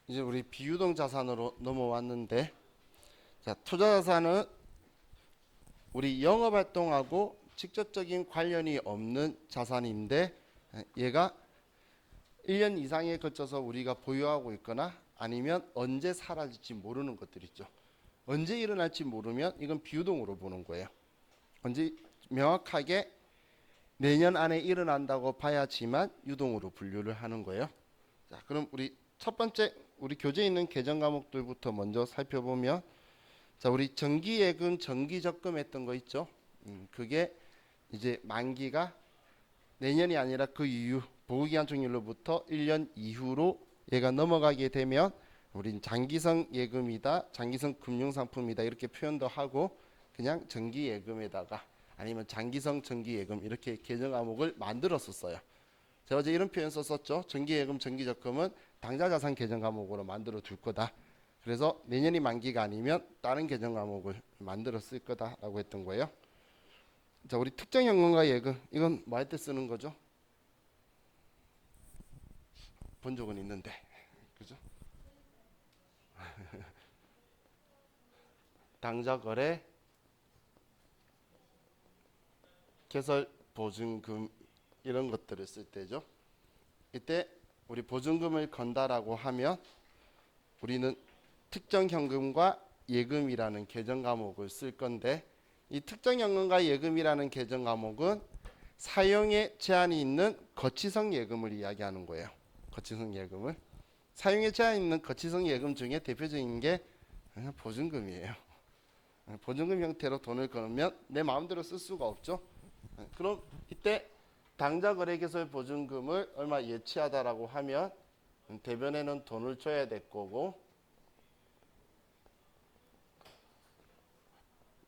이제 우리 비유동 자산으로 넘어왔는데, 자, 투자 자산은 우리 영업 활동하고 직접적인 관련이 없는 자산인데, 얘가 1년 이상에 걸쳐서 우리가 보유하고 있거나 아니면 언제 사라질지 모르는 것들 있죠. 언제 일어날지 모르면 이건 비유동으로 보는 거예요. 언제 명확하게 내년 안에 일어난다고 봐야지만 유동으로 분류를 하는 거예요. 자, 그럼 우리 첫 번째 우리 교재에 있는 계정 과목들부터 먼저 살펴보면, 자, 우리 정기예금, 정기적금 했던 거 있죠. 그게 이제 만기가 내년이 아니라 그 이후 보호기한 종료로부터 1년 이후로 얘가 넘어가게 되면 우린 장기성 예금이다, 장기성 금융상품이다 이렇게 표현도 하고, 그냥 정기예금에다가 아니면 장기성 정기예금 이렇게 계정 과목을 만들었었어요. 제가 어제 이런 표현 썼었죠. 정기예금, 정기적금은 당좌자산 계정 과목으로 만들어 둘 거다. 그래서 내년이 만기가 아니면 다른 계정 과목을 만들어 쓸 거다라고 했던 거예요. 자, 우리 특정연금과 예금, 이건 뭐 할 때 쓰는 거죠? 본 적은 있는데, 그죠? 당좌거래, 개설 보증금 이런 것들을 쓸 때죠. 이때 우리 보증금을 건다라고 하면 우리는 특정현금과 예금이라는 계정 과목을 쓸 건데, 이 특정현금과 예금이라는 계정 과목은 사용에 제한이 있는 거치성 예금을 이야기하는 거예요. 거치성 예금을 사용에 제한이 있는 거치성 예금 중에 대표적인 게 보증금이에요. 보증금 형태로 돈을 걸으면 내 마음대로 쓸 수가 없죠. 그럼 이때 당좌거래개설 보증금을 얼마 예치하다라고 하면 대변에는 돈을 줘야 될 거고,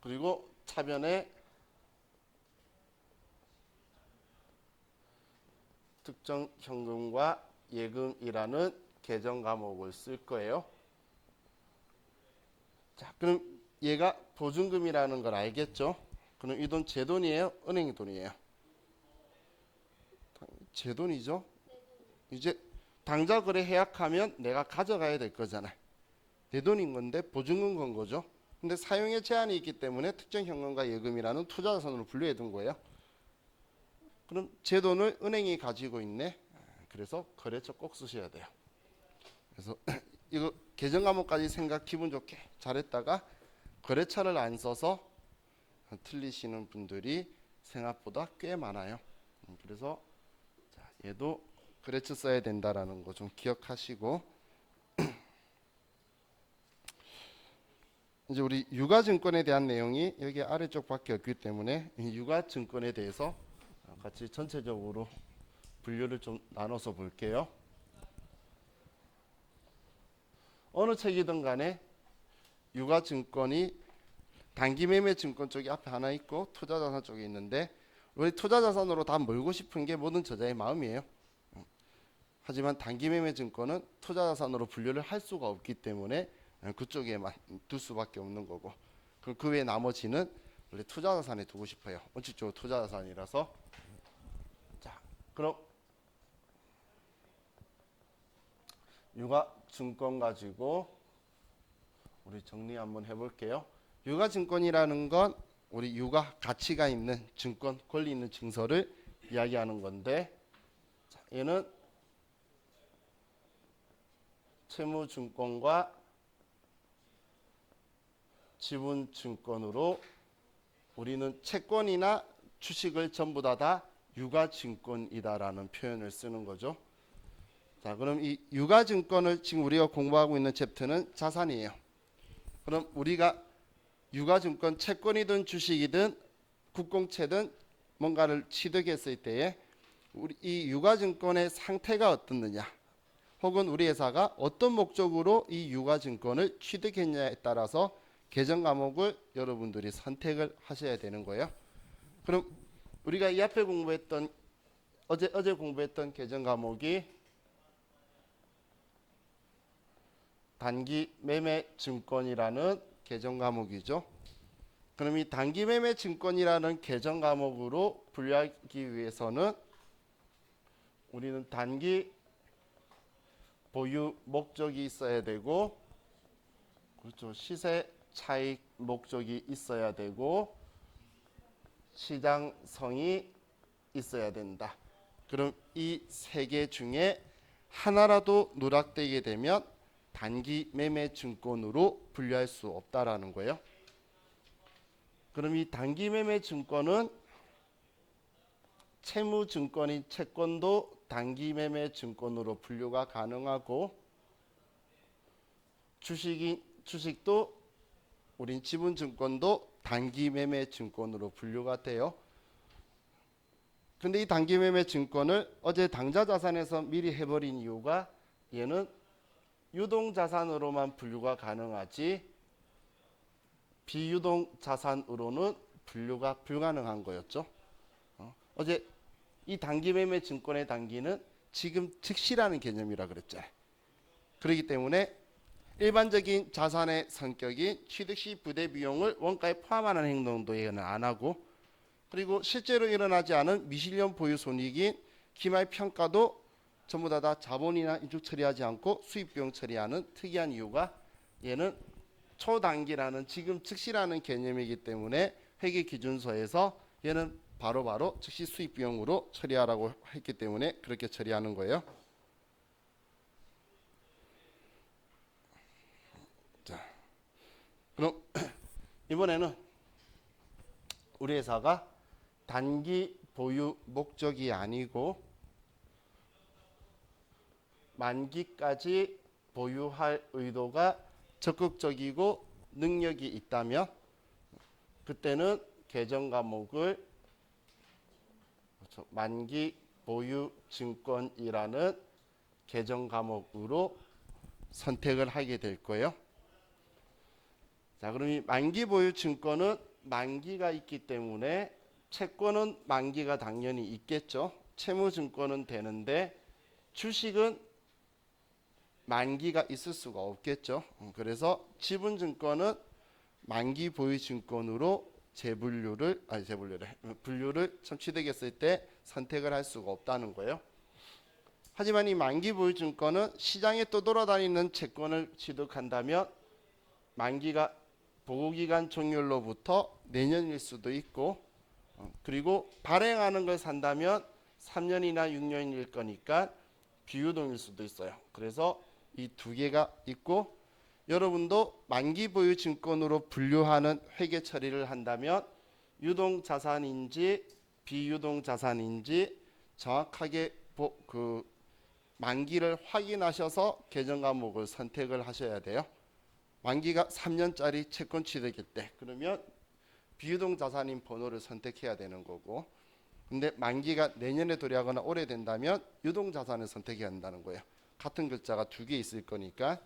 그리고 차변에 특정 현금과 예금이라는 계정 과목을 쓸 거예요. 자, 그럼 얘가 보증금이라는 걸 알겠죠? 그럼 이 돈 제 돈이에요? 은행의 돈이에요? 제 돈이죠? 이제 당좌 거래 해약하면 내가 가져가야 될 거잖아요. 내 돈인 건데 보증금 건 거죠. 근데 사용에 제한이 있기 때문에 특정 현금과 예금이라는 투자 자산으로 분류해 둔 거예요. 그럼 제 돈을 은행이 가지고 있네. 그래서 거래처 꼭 쓰셔야 돼요. 그래서 이거 계정 과목까지 생각 기분 좋게 잘했다가 거래처를 안 써서 틀리시는 분들이 생각보다 꽤 많아요. 그래서 자, 얘도 거래처 써야 된다라는 거 좀 기억하시고, 이제 우리 유가증권에 대한 내용이 여기 아래쪽밖에 없기 때문에 이 유가증권에 대해서 같이 전체적으로 분류를 좀 나눠서 볼게요. 어느 책이든 간에 유가증권이 단기매매 증권 쪽이 앞에 하나 있고 투자자산 쪽에 있는데, 우리 투자자산으로 다 몰고 싶은 게 모든 저자의 마음이에요. 하지만 단기매매 증권은 투자자산으로 분류를 할 수가 없기 때문에 그쪽에만 둘 수밖에 없는 거고, 그럼 그 외 나머지는 원래 투자자산에 두고 싶어요. 원칙적으로 투자자산이라서. 자, 그럼 유가증권 가지고 우리 정리 한번 해볼게요. 유가증권이라는 건 우리 유가 가치가 있는 증권, 권리 있는 증서를 이야기하는 건데, 자, 얘는 채무증권과 지분증권으로 우리는 채권이나 주식을 전부 다 유가증권이다라는 표현을 쓰는 거죠. 자, 그럼 이 유가증권을 지금 우리가 공부하고 있는 챕터는 자산이에요. 그럼 우리가 유가증권 채권이든 주식이든 국공채든 뭔가를 취득했을 때에 우리 이 유가증권의 상태가 어떻느냐, 혹은 우리 회사가 어떤 목적으로 이 유가증권을 취득했냐에 따라서 계정 과목을 여러분들이 선택을 하셔야 되는 거예요. 그럼 우리가 이 앞에 공부했던 어제 공부했던 계정 과목이 단기 매매 증권이라는 계정 과목이죠. 그럼 이 단기 매매 증권이라는 계정 과목으로 분류하기 위해서는 우리는 단기 보유 목적이 있어야 되고, 그렇죠. 시세 차익 목적이 있어야 되고, 시장성이 있어야 된다. 그럼 이 세 개 중에 하나라도 누락되게 되면 단기 매매 증권으로 분류할 수 없다라는 거예요. 그럼 이 단기 매매 증권은 채무 증권인 채권도 단기 매매 증권으로 분류가 가능하고, 주식도 우린 지분 증권도 단기 매매 증권으로 분류가 돼요. 근데 이 단기 매매 증권을 어제 당좌 자산에서 미리 해버린 이유가, 얘는 유동 자산으로만 분류가 가능하지 비유동 자산으로는 분류가 불가능한 거였죠. 어제 이 단기 매매 증권의 단기는 지금 즉시라는 개념이라 그랬죠. 그렇기 때문에 일반적인 자산의 성격인 취득시 부대 비용을 원가에 포함하는 행동도 얘는 안 하고, 그리고 실제로 일어나지 않은 미실현 보유 손익인 기말 평가도 전부 다 자본이나 인적 처리하지 않고 수입 비용 처리하는 특이한 이유가, 얘는 초단기라는 지금 즉시라는 개념이기 때문에 회계 기준서에서 얘는 바로바로 즉시 수입 비용으로 처리하라고 했기 때문에 그렇게 처리하는 거예요. 자, 그럼 이번에는 우리 회사가 단기 보유 목적이 아니고 만기까지 보유할 의도가 적극적이고 능력이 있다면, 그때는 계정 과목을 만기 보유 증권이라는 계정 과목으로 선택을 하게 될 거예요. 자, 그럼 이 만기 보유 증권은 만기가 있기 때문에 채권은 만기가 당연히 있겠죠. 채무 증권은 되는데 주식은 만기가 있을 수가 없겠죠. 그래서 지분 증권은 만기 보유 증권으로 분류를 취득했을 때 선택을 할 수가 없다는 거예요. 하지만 이 만기 보유 증권은 시장에 떠돌아다니는 채권을 취득한다면 만기가 보고기간 종료로부터 내년일 수도 있고, 그리고 발행하는 걸 산다면 3년이나 6년일 거니까 비유동일 수도 있어요. 그래서 이 두 개가 있고, 여러분도 만기 보유 증권으로 분류하는 회계 처리를 한다면 유동 자산인지 비유동 자산인지 정확하게 만기를 확인하셔서 계정 과목을 선택을 하셔야 돼요. 만기가 3년짜리 채권 취득일 때, 그러면 비유동 자산인 번호를 선택해야 되는 거고, 근데 만기가 내년에 도래하거나 오래된다면 유동 자산을 선택해야 한다는 거예요. 같은 글자가 두 개 있을 거니까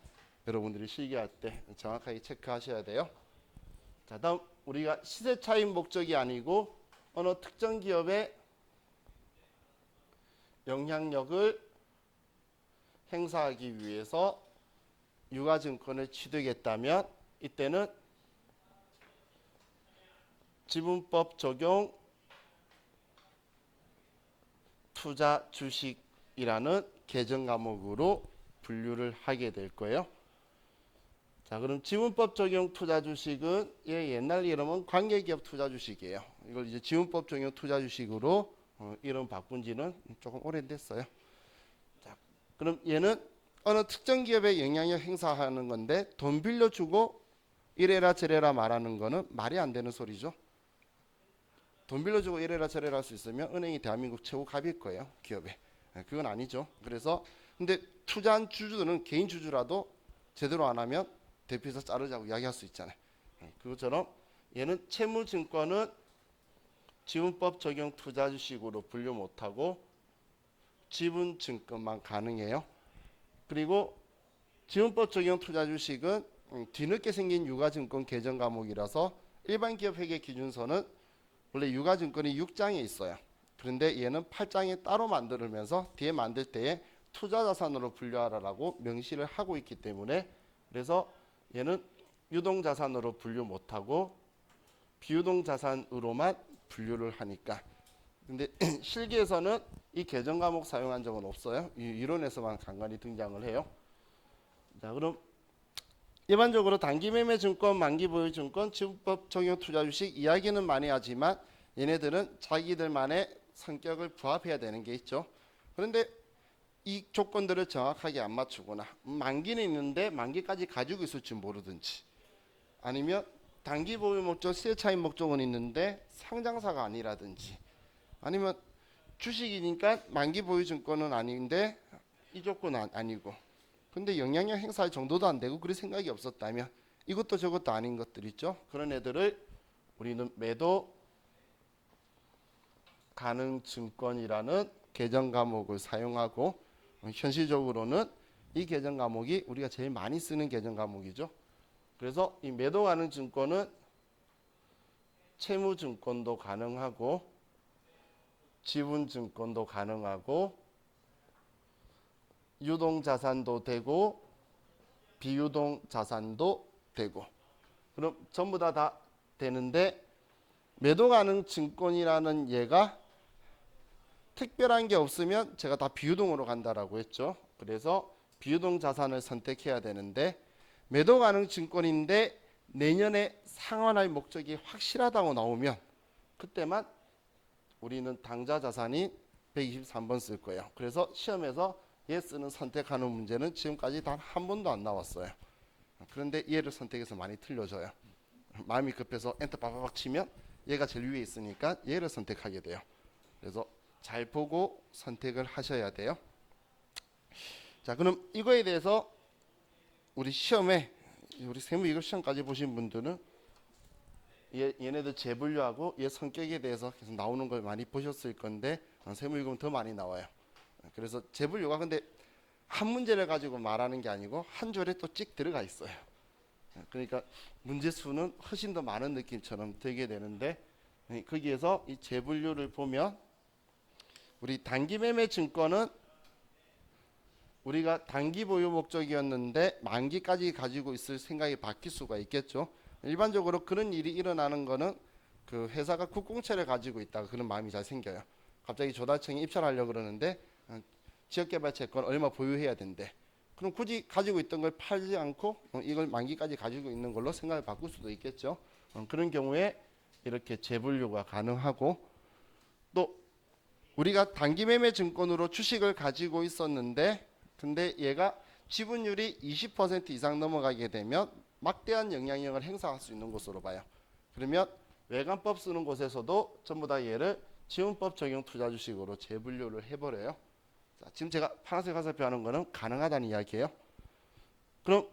여러분들이 실기할 때 정확하게 체크하셔야 돼요. 자, 다음 우리가 시세 차익 목적이 아니고 어느 특정 기업의 영향력을 행사하기 위해서 유가증권을 취득했다면, 이때는 지분법 적용 투자 주식이라는 계정 과목으로 분류를 하게 될 거예요. 자, 그럼 지분법 적용 투자 주식은 옛날 이름은 관계기업 투자 주식이에요. 이걸 이제 지분법 적용 투자 주식으로 이름 바꾼 지는 조금 오래됐어요. 자, 그럼 얘는 어느 특정 기업에 영향력 행사하는 건데, 돈 빌려주고 이래라 저래라 말하는 거는 말이 안 되는 소리죠. 돈 빌려주고 이래라 저래라 할 수 있으면 은행이 대한민국 최고 갑일 거예요, 기업에. 그건 아니죠. 그래서 근데 투자한 주주들은 개인 주주라도 제대로 안 하면 대표이사 자르자고 이야기할 수 있잖아요. 그것처럼 얘는 채무증권은 지분법 적용 투자 주식으로 분류 못하고 지분증권만 가능해요. 그리고 지분법 적용 투자 주식은 뒤늦게 생긴 유가증권 계정 과목이라서 일반 기업 회계 기준서는 원래 유가증권이 6장에 있어요. 그런데 얘는 8장에 따로 만들면서 뒤에 만들 때에 투자자산으로 분류하라고 명시를 하고 있기 때문에, 그래서 얘는 유동자산으로 분류 못하고 비유동자산으로만 분류를 하니까. 근데 실기에서는 이 계정 과목 사용한 적은 없어요. 이 이론에서만 간간히 등장을 해요. 자, 그럼 일반적으로 단기매매 증권, 만기보유 증권, 지분법 적용 투자 주식 이야기는 많이 하지만 얘네들은 자기들만의 성격을 부합해야 되는 게 있죠. 그런데 이 조건들을 정확하게 안 맞추거나 만기는 있는데 만기까지 가지고 있을 줄 모르든지 아니면 단기 보유 목적, 시세 차익 목적은 있는데 상장사가 아니라든지 아니면 주식이니까 만기 보유 증권은 아닌데 이 조건은 아니고 근데 영향력 행사할 정도도 안 되고 그럴 생각이 없었다면 이것도 저것도 아닌 것들 있죠. 그런 애들을 우리는 매도 가능 증권이라는 계정 과목을 사용하고 현실적으로는 이 계정 과목이 우리가 제일 많이 쓰는 계정 과목이죠. 그래서 이 매도 가능 증권은 채무 증권도 가능하고 지분 증권도 가능하고 유동 자산도 되고 비유동 자산도 되고 그럼 전부 다 되는데 매도 가능 증권이라는 얘가 특별한 게 없으면 제가 다 비유동으로 간다라고 했죠. 그래서 비유동 자산을 선택해야 되는데 매도 가능 증권인데 내년에 상환할 목적이 확실하다고 나오면 그때만 우리는 당좌 자산인 123번 쓸 거예요. 그래서 시험에서 예스는 선택하는 문제는 지금까지 단 한 번도 안 나왔어요. 그런데 얘를 선택해서 많이 틀려져요. 마음이 급해서 엔터 빠바박 치면 얘가 제일 위에 있으니까 얘를 선택하게 돼요. 그래서 잘 보고 선택을 하셔야 돼요. 자, 그럼 이거에 대해서 우리 시험에 우리 세무이거 시험까지 보신 분들은 얘네들 재분류하고 얘 성격에 대해서 계속 나오는 걸 많이 보셨을 건데 세무이거는 더 많이 나와요. 그래서 재분류가 근데 한 문제를 가지고 말하는 게 아니고 한 줄에 또 찍 들어가 있어요. 그러니까 문제 수는 훨씬 더 많은 느낌처럼 들게 되는데 거기에서 이 재분류를 보면 우리 단기 매매 증권은 우리가 단기 보유 목적이었는데 만기까지 가지고 있을 생각이 바뀔 수가 있겠죠. 일반적으로 그런 일이 일어나는 거는 그 회사가 국공채를 가지고 있다가 그런 마음이 잘 생겨요. 갑자기 조달청이 입찰하려고 그러는데 지역개발 채권 얼마 보유해야 된대. 그럼 굳이 가지고 있던 걸 팔지 않고 이걸 만기까지 가지고 있는 걸로 생각을 바꿀 수도 있겠죠. 그런 경우에 이렇게 재분류가 가능하고 또 우리가 단기 매매 증권으로 주식을 가지고 있었는데 근데 얘가 지분율이 20% 이상 넘어가게 되면 막대한 영향력을 행사할 수 있는 것으로 봐요. 그러면 외관법 쓰는 곳에서도 전부 다 얘를 지분법 적용 투자 주식으로 재분류를 해버려요. 자, 지금 제가 파란색 화살표 하는 거는 가능하다는 이야기예요. 그럼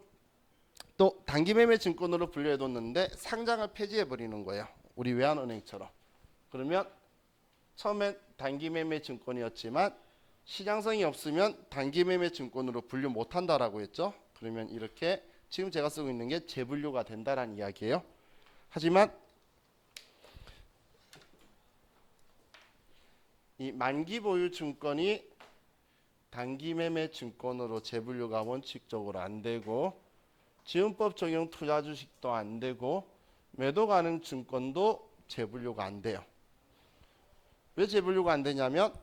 또 단기 매매 증권으로 분류해뒀는데 상장을 폐지해버리는 거예요. 우리 외환은행처럼. 그러면 처음엔 단기 매매 증권이었지만 시장성이 없으면 단기 매매 증권으로 분류 못한다라고 했죠. 그러면 이렇게 지금 제가 쓰고 있는 게 재분류가 된다라는 이야기예요. 하지만 이 만기 보유 증권이 단기 매매 증권으로 재분류가 원칙적으로 안 되고 지분법 적용 투자 주식도 안 되고 매도 가능 증권도 재분류가 안 돼요. 왜 재분류가 안 되냐면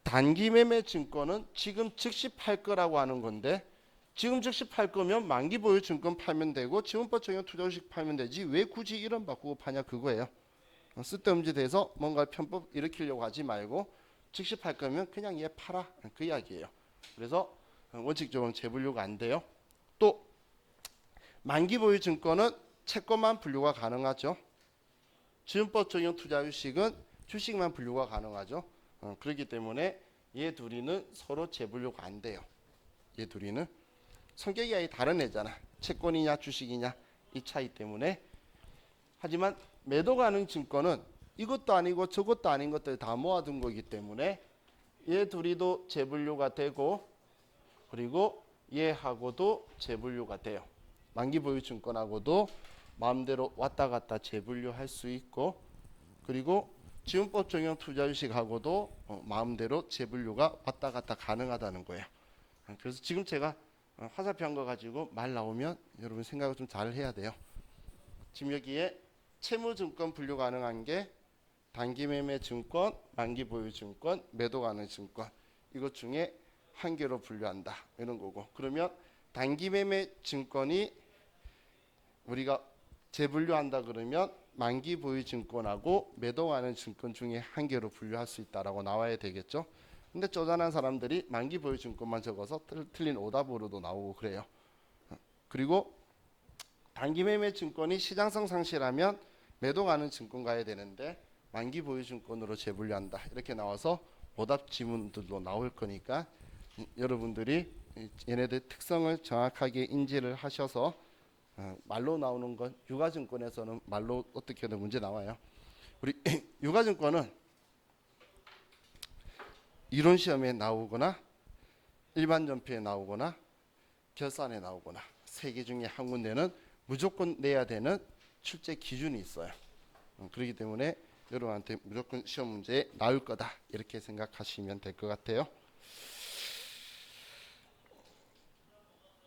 단기 매매 증권은 지금 즉시 팔 거라고 하는 건데 지금 즉시 팔 거면 만기 보유 증권 팔면 되고 지분법 적용 투자 주식 팔면 되지 왜 굳이 이름 바꾸고 파냐 그거예요. 쓸데없는 데서 뭔가 편법 일으키려고 하지 말고 즉시 팔 거면 그냥 얘 팔아 그 이야기예요. 그래서 원칙적으로 재분류가 안 돼요. 또 만기 보유 증권은 채권만 분류가 가능하죠. 지분법 적용 투자 주식은 주식만 분류가 가능하죠. 그렇기 때문에 얘 둘이는 서로 재분류가 안 돼요. 얘 둘이는 성격이 아예 다른 애잖아. 채권이냐 주식이냐 이 차이 때문에. 하지만 매도 가능 증권은 이것도 아니고 저것도 아닌 것들 다 모아둔 거기 때문에 얘 둘이도 재분류가 되고 그리고 얘하고도 재분류가 돼요. 만기 보유 증권하고도 마음대로 왔다 갔다 재분류할 수 있고 그리고 지분법 적용 투자 주식하고도 마음대로 재분류가 왔다 갔다 가능하다는 거예요. 그래서 지금 제가 화살표 한 거 가지고 말 나오면 여러분 생각을 좀 잘 해야 돼요. 지금 여기에 채무증권 분류 가능한 게 단기 매매 증권, 만기 보유 증권, 매도 가능 증권 이것 중에 한 개로 분류한다 이런 거고 그러면 단기 매매 증권이 우리가 재분류한다 그러면 만기 보유 증권하고 매도하는 증권 중에 한 개로 분류할 수 있다라고 나와야 되겠죠. 근데 쪼잔한 사람들이 만기 보유 증권만 적어서 틀린 오답으로도 나오고 그래요. 그리고 단기 매매 증권이 시장성 상실하면 매도 가는 증권 가야 되는데 만기 보유 증권으로 재분류한다 이렇게 나와서 오답 지문들도 나올 거니까 여러분들이 얘네들 특성을 정확하게 인지를 하셔서 말로 나오는 건 유가증권에서는 말로 어떻게든 문제 나와요. 우리 유가증권은 이론 시험에 나오거나 일반 전표에 나오거나 결산에 나오거나 세 개 중에 한 군데는 무조건 내야 되는 출제 기준이 있어요. 그렇기 때문에 여러분한테 무조건 시험 문제에 나올 거다 이렇게 생각하시면 될 것 같아요.